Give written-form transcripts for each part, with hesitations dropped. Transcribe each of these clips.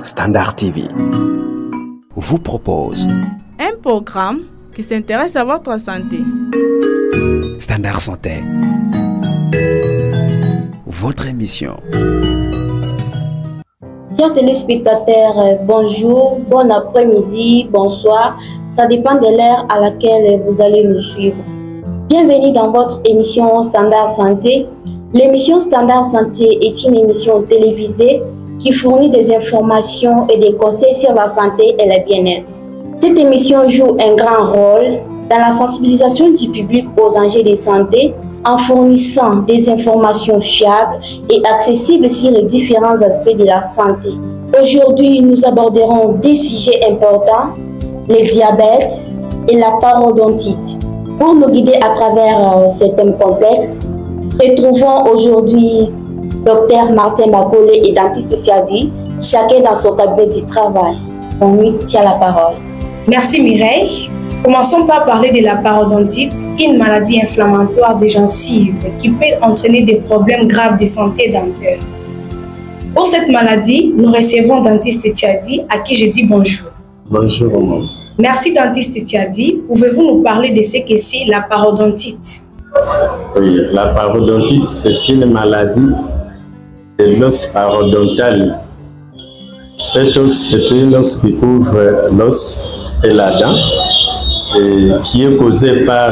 Standard TV vous propose un programme qui s'intéresse à votre santé. Standard Santé, votre émission. Chers téléspectateurs, bonjour, bon après-midi, bonsoir. Ça dépend de l'heure à laquelle vous allez nous suivre. Bienvenue dans votre émission Standard Santé. L'émission Standard Santé est une émission télévisée qui fournit des informations et des conseils sur la santé et le bien-être. Cette émission joue un grand rôle dans la sensibilisation du public aux enjeux de santé en fournissant des informations fiables et accessibles sur les différents aspects de la santé. Aujourd'hui, nous aborderons des sujets importants, le diabète et la parodontite. Pour nous guider à travers ce thème complexe, retrouvons aujourd'hui Dr Martin Bakolé et dentiste Siadi, chacun dans son cabinet du travail. On lui tient la parole. Merci Mireille. Commençons par parler de la parodontite, une maladie inflammatoire des gencives qui peut entraîner des problèmes graves de santé dentaire. Pour cette maladie, nous recevons dentiste Siadi à qui je dis bonjour. Bonjour maman. Merci dentiste Siadi. Pouvez-vous nous parler de ce que c'est la parodontite? Oui, la parodontite, c'est une maladie de l'os parodontal. Cet os, c'est un os qui couvre l'os et la dent et qui est causé par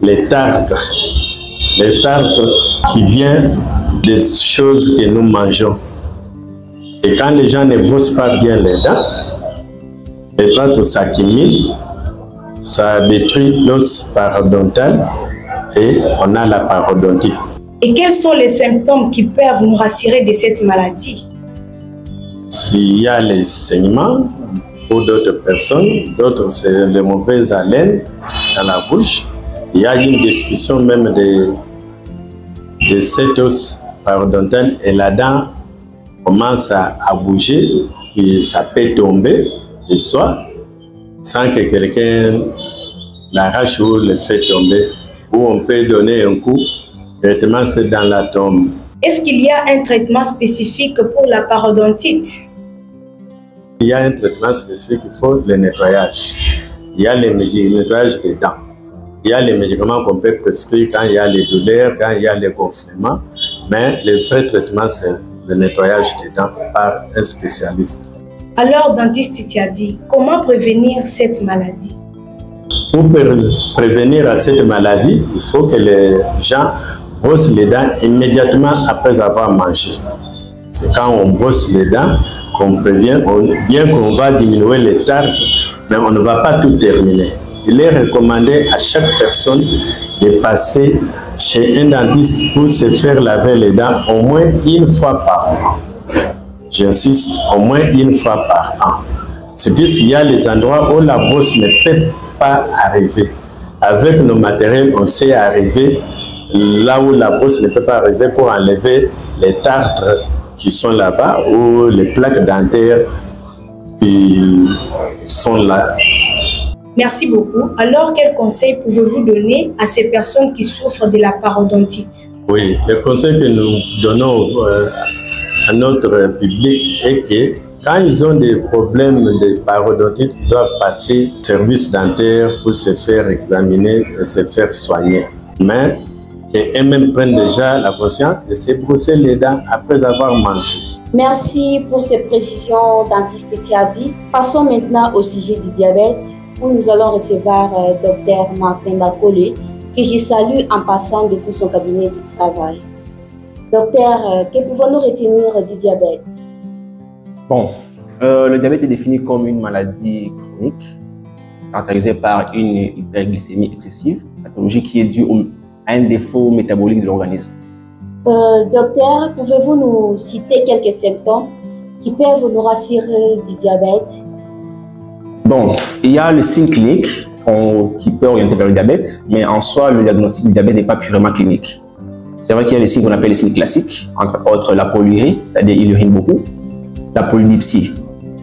les tartres. Les tartres qui viennent des choses que nous mangeons. Et quand les gens ne brossent pas bien les dents, les tartres s'accumulent, ça détruit l'os parodontal et on a la parodontite. Et quels sont les symptômes qui peuvent nous rassurer de cette maladie? S'il y a les saignements, pour d'autres personnes, d'autres c'est les mauvaises haleines dans la bouche. Il y a une discussion même de cet os parodontal et la dent commence à bouger et ça peut tomber de soi sans que quelqu'un l'arrache ou le fait tomber. Ou on peut donner un coup, directement c'est dans la tombe. Est-ce qu'il y a un traitement spécifique pour la parodontite? Il y a un traitement spécifique, il faut le nettoyage. Il y a le nettoyage des dents. Il y a les médicaments qu'on peut prescrire quand il y a les douleurs, quand il y a les gonflements. Mais le vrai traitement, c'est le nettoyage des dents par un spécialiste. Alors, dentiste Siadi, comment prévenir cette maladie? Pour prévenir à cette maladie, il faut que les gens brossent les dents immédiatement après avoir mangé. C'est quand on brosse les dents qu'on prévient, bien qu'on va diminuer les tartres, mais on ne va pas tout terminer. Il est recommandé à chaque personne de passer chez un dentiste pour se faire laver les dents au moins une fois par an. J'insiste, au moins une fois par an. C'est puisqu'il y a les endroits où la brosse ne peut pas arriver. Avec nos matériels, on sait arriver là où la brosse ne peut pas arriver pour enlever les tartres qui sont là-bas ou les plaques dentaires qui sont là. Merci beaucoup. Alors, quels conseils pouvez-vous donner à ces personnes qui souffrent de la parodontite? Oui, le conseil que nous donnons à notre public est que quand ils ont des problèmes de parodontite, ils doivent passer au service dentaire pour se faire examiner et se faire soigner. Mais qu'eux-mêmes prennent déjà la conscience de se brosser les dents après avoir mangé. Merci pour ces précisions, dentiste Siadi. Passons maintenant au sujet du diabète, où nous allons recevoir Dr Martin Bakolé, que je salue en passant depuis son cabinet du travail. Docteur, que pouvons-nous retenir du diabète? Bon, le diabète est défini comme une maladie chronique caractérisée par une hyperglycémie excessive, pathologie qui est due à un défaut métabolique de l'organisme. Docteur, pouvez-vous nous citer quelques symptômes qui peuvent nous rassurer du diabète? Bon, il y a le signe clinique qui peut orienter vers le diabète, mais en soi, le diagnostic du diabète n'est pas purement clinique. C'est vrai qu'il y a les signes qu'on appelle les signes classiques, entre autres la polyurie, c'est-à-dire il urine beaucoup, la polydipsie,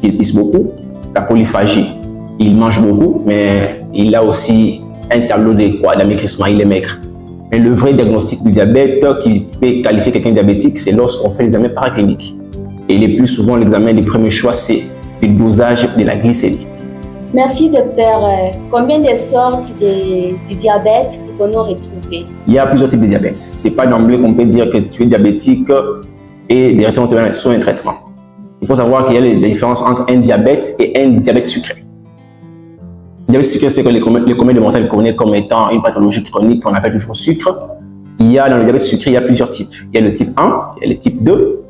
il pisse beaucoup, la polyphagie, il mange beaucoup, mais il a aussi un tableau d'amaigrissement, il est maigre. Mais le vrai diagnostic du diabète qui peut qualifier quelqu'un diabétique, c'est lorsqu'on fait l'examen paraclinique. Et le plus souvent, l'examen du premier choix, c'est le dosage de la glycémie. Merci docteur. Combien de sortes de diabète pouvons-nous retrouver? Il y a plusieurs types de diabète. Ce n'est pas d'emblée qu'on peut dire que tu es diabétique et directement tu es sur un traitement. Il faut savoir qu'il y a des différences entre un diabète et un diabète sucré. Le diabète sucré, c'est que le commun des mortels connaît comme étant une pathologie chronique qu'on appelle toujours sucre. Il y a dans le diabète sucré, il y a plusieurs types. Il y a le type 1, il y a le type 2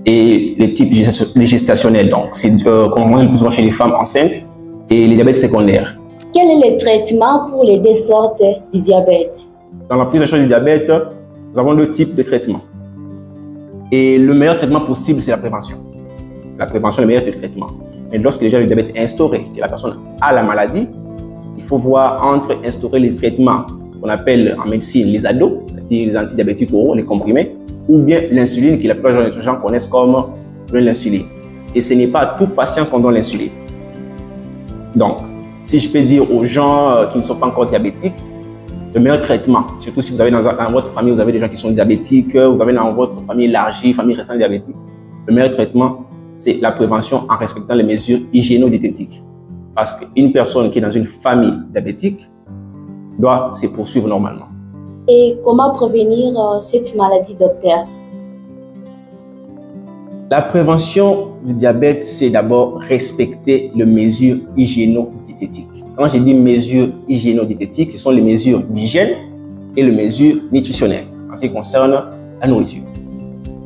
et le type gestationnel. Donc, c'est qu'on voit le plus souvent chez les femmes enceintes et les diabètes secondaires. Quel est le traitement pour les deux sortes de diabète? Dans la prise en charge du diabète, nous avons deux types de traitements. Et le meilleur traitement possible, c'est la prévention. La prévention est le meilleur traitement. Mais lorsque déjà le diabète est instauré, que la personne a la maladie, il faut voir entre instaurer les traitements qu'on appelle en médecine les ADO, c'est-à-dire les antidiabétiques oraux, les comprimés, ou bien l'insuline, que la plupart des gens connaissent comme l'insuline. Et ce n'est pas à tout patient qu'on donne l'insuline. Donc, si je peux dire aux gens qui ne sont pas encore diabétiques, le meilleur traitement, surtout si vous avez dans votre famille, vous avez des gens qui sont diabétiques, vous avez dans votre famille élargie, famille récente diabétique, le meilleur traitement, c'est la prévention en respectant les mesures hygiéno-diététiques. Parce qu'une personne qui est dans une famille diabétique doit se poursuivre normalement. Et comment prévenir cette maladie, docteur? La prévention du diabète, c'est d'abord respecter les mesures hygiéno-diététiques. Quand je dis mesures hygiéno-diététiques, ce sont les mesures d'hygiène et les mesures nutritionnelles en ce qui concerne la nourriture.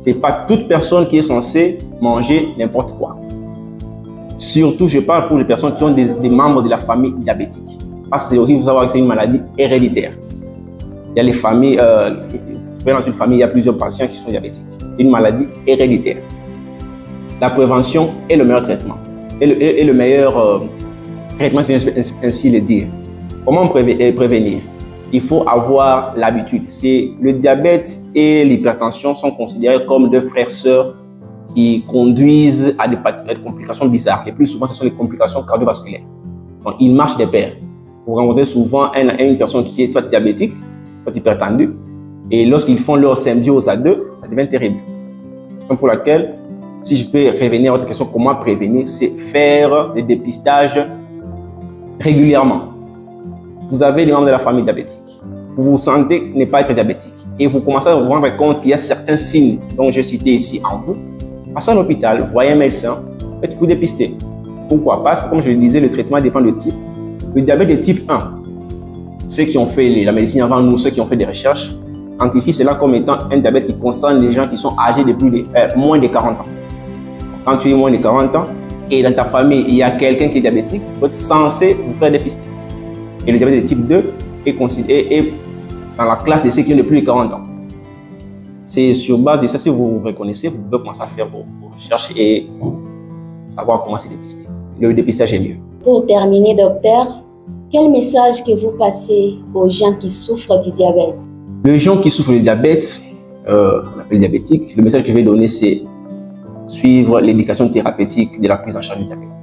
Ce n'est pas toute personne qui est censée manger n'importe quoi. Surtout, je parle pour les personnes qui ont des membres de la famille diabétique. Parce que aussi, il faut savoir que c'est une maladie héréditaire. Il y a les familles, dans une famille, il y a plusieurs patients qui sont diabétiques. C'est une maladie héréditaire. La prévention est le meilleur traitement. Et le meilleur traitement, c'est ainsi le dire. Comment prévenir? Il faut avoir l'habitude. Le diabète et l'hypertension sont considérés comme deux frères-sœurs qui conduisent à des complications bizarres. Les plus souvent, ce sont les complications cardiovasculaires. Donc, ils marchent de pair. Vous rencontrez souvent une personne qui est soit diabétique, soit hypertendue. Et lorsqu'ils font leur symbiose à deux, ça devient terrible. Donc, pour laquelle, si je peux revenir à votre question, comment prévenir, c'est faire des dépistages régulièrement. Vous avez des membres de la famille diabétique. Vous vous sentez ne pas être diabétique. Et vous commencez à vous rendre compte qu'il y a certains signes dont j'ai cité ici en vous. Passez à l'hôpital, voyez un médecin, faites-vous dépister. Pourquoi? Parce que, comme je le disais, le traitement dépend du type. Le diabète de type 1, ceux qui ont fait la médecine avant nous, ceux qui ont fait des recherches, identifient cela comme étant un diabète qui concerne les gens qui sont âgés de moins de 40 ans. Quand tu es moins de 40 ans et dans ta famille, il y a quelqu'un qui est diabétique, vous êtes censé vous faire dépister. Et le diabète de type 2 est dans la classe de ceux qui ont de plus de 40 ans. C'est sur base de ça, si vous vous reconnaissez, vous pouvez commencer à faire vos recherches et savoir comment se dépister. Le dépistage est mieux. Pour terminer, docteur, quel message que vous passez aux gens qui souffrent du diabète? Les gens qui souffrent du diabète, on appelle diabétiques, le message que je vais donner, c'est suivre l'éducation thérapeutique de la prise en charge du diabète.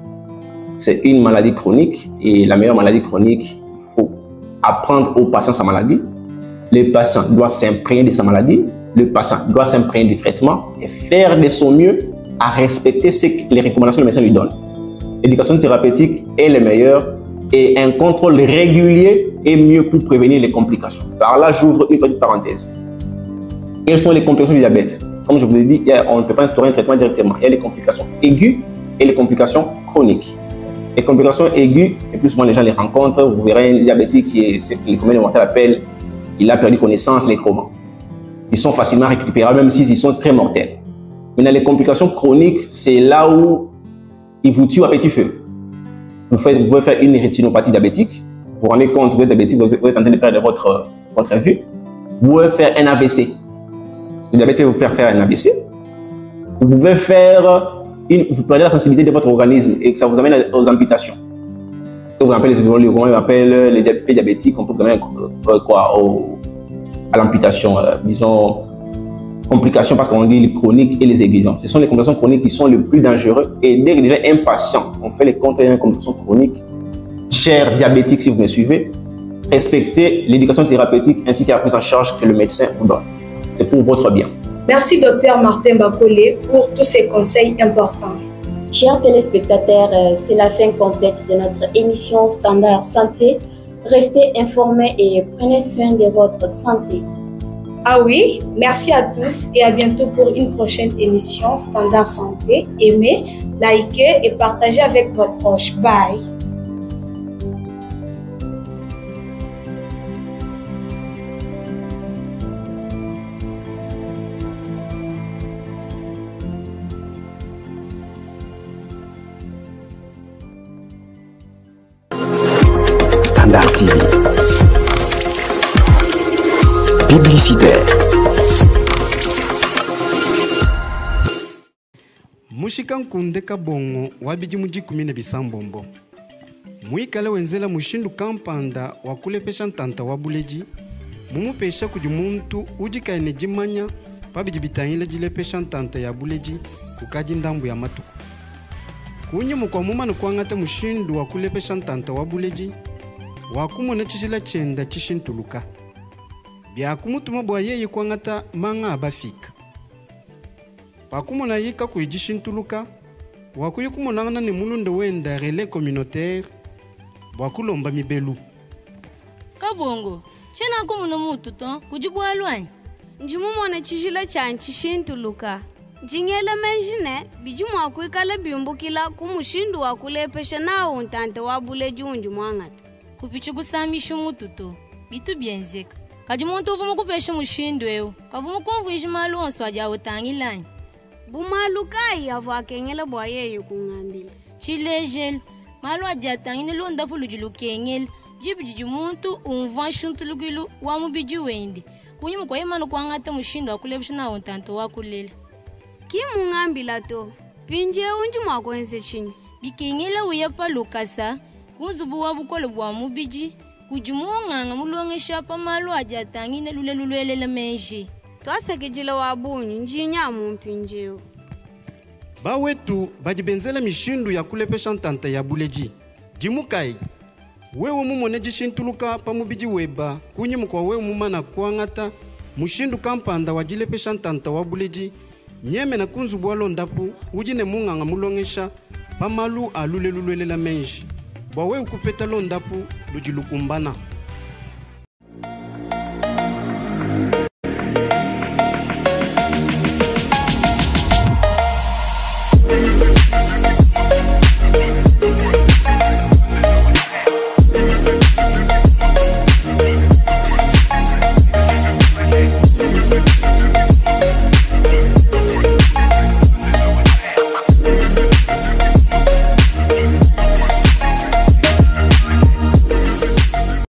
C'est une maladie chronique et la meilleure maladie chronique, il faut apprendre aux patients sa maladie. Le patient doit s'imprégner de sa maladie. Le patient doit s'imprégner du traitement et faire de son mieux à respecter les recommandations que le médecin lui donne. L'éducation thérapeutique est le meilleur et un contrôle régulier est mieux pour prévenir les complications. Par là, j'ouvre une petite parenthèse. Quelles sont les complications du diabète? Comme je vous l'ai dit, on ne peut pas instaurer un traitement directement. Il y a les complications aiguës et les complications chroniques. Les complications aiguës, et plus souvent les gens les rencontrent, vous verrez un diabétique qui est, les communs mortels appellent, il a perdu connaissance, les comas. Ils sont facilement récupérables, même s'ils sont très mortels. Maintenant, les complications chroniques, c'est là où ils vous tuent à petit feu. Vous pouvez faire une rétinopathie diabétique, vous vous rendez compte, vous êtes diabétique, vous êtes en train de perdre votre vue. Vous pouvez faire un AVC. Le diabète peut vous faire un AVC. Vous pouvez vous perdez la sensibilité de votre organisme et que ça vous amène aux amputations. On appelle les diabétiques, on peut vous amener à l'amputation, disons, complications parce qu'on dit les chroniques et les aiguës. Ce sont les complications chroniques qui sont les plus dangereuses. Et dès que déjà un patient, on fait les comptes d'une complication chronique, cher diabétique si vous me suivez, respectez l'éducation thérapeutique ainsi que la prise en charge que le médecin vous donne. C'est pour votre bien. Merci Dr Martin Bakole pour tous ces conseils importants. Chers téléspectateurs, c'est la fin complète de notre émission Standard Santé. Restez informés et prenez soin de votre santé. Ah oui, merci à tous et à bientôt pour une prochaine émission Standard Santé. Aimez, likez et partagez avec vos proches. Bye. Standard TV. Publicitaire. Mushika nkunde kabongo wabiji mujikumine bisambombo. Muikale wenzela mushindu kampanda wakulepesha ntanta wabuleji. Mumupesha kujumuntu ujikaine jimanya pabiji bitanyile jilepesha ntanta ya buleji kukaji ndambu ya matuku. Kunye mukwa mumanu kwangate mushindu wakulepesha ntanta wabuleji. Wakumone chishila chenda chishintuluka. Byakumutuma bwa yeye kwangata manga abafika. Pakumona yika kujishintuluka. Wakuyukumonana ni mulunde wenda relais communautaire. Wakulomba mibelu. Kabongo, chena kumuno mutu to kujibu alwany. Njimumona chishila chan chishintuluka. Njingele menjine bijumu wakuikala biumbukila kumushindu wakulepesha na untante wabule junju mwangata. Kupichu kusamisha mututo bitu bienzeka kajimuntu vumu kupesha mushindu eo kavumu konvuisha malonso aja utangilanya bumalukai avo akengela bwaye yukungambila chilejel malu aja tangine londa pulujilu kengel jibiji muntu unvanshu ntulugilu wa mubiju wendi kunyimu kwa imanu kwangata mushindu wakulepesha na untante wakulela kimungambila to pinje unju mwakwenze chini bikengela uyepa lukasa kunzubu wabukolo bwa mubiji kujumunga mulongesha pamalu ajatangine lulelulele menji twasekejile wabuni njinya mumpinjeo Bawetu bajibenzela mishindu ya kulepesha ntanta ya buleji jimukai wewe mumone jishintuluka pamubiji weba kunyi mukwa wewe mumana kwangata mushindu kampanda wajilepesha ntanta wa buleji nyeme na kunzubu walondapu ujine munganga mulongesha pamalu alulelulele menji Bwawe ukupeta londapu lujilukumbana.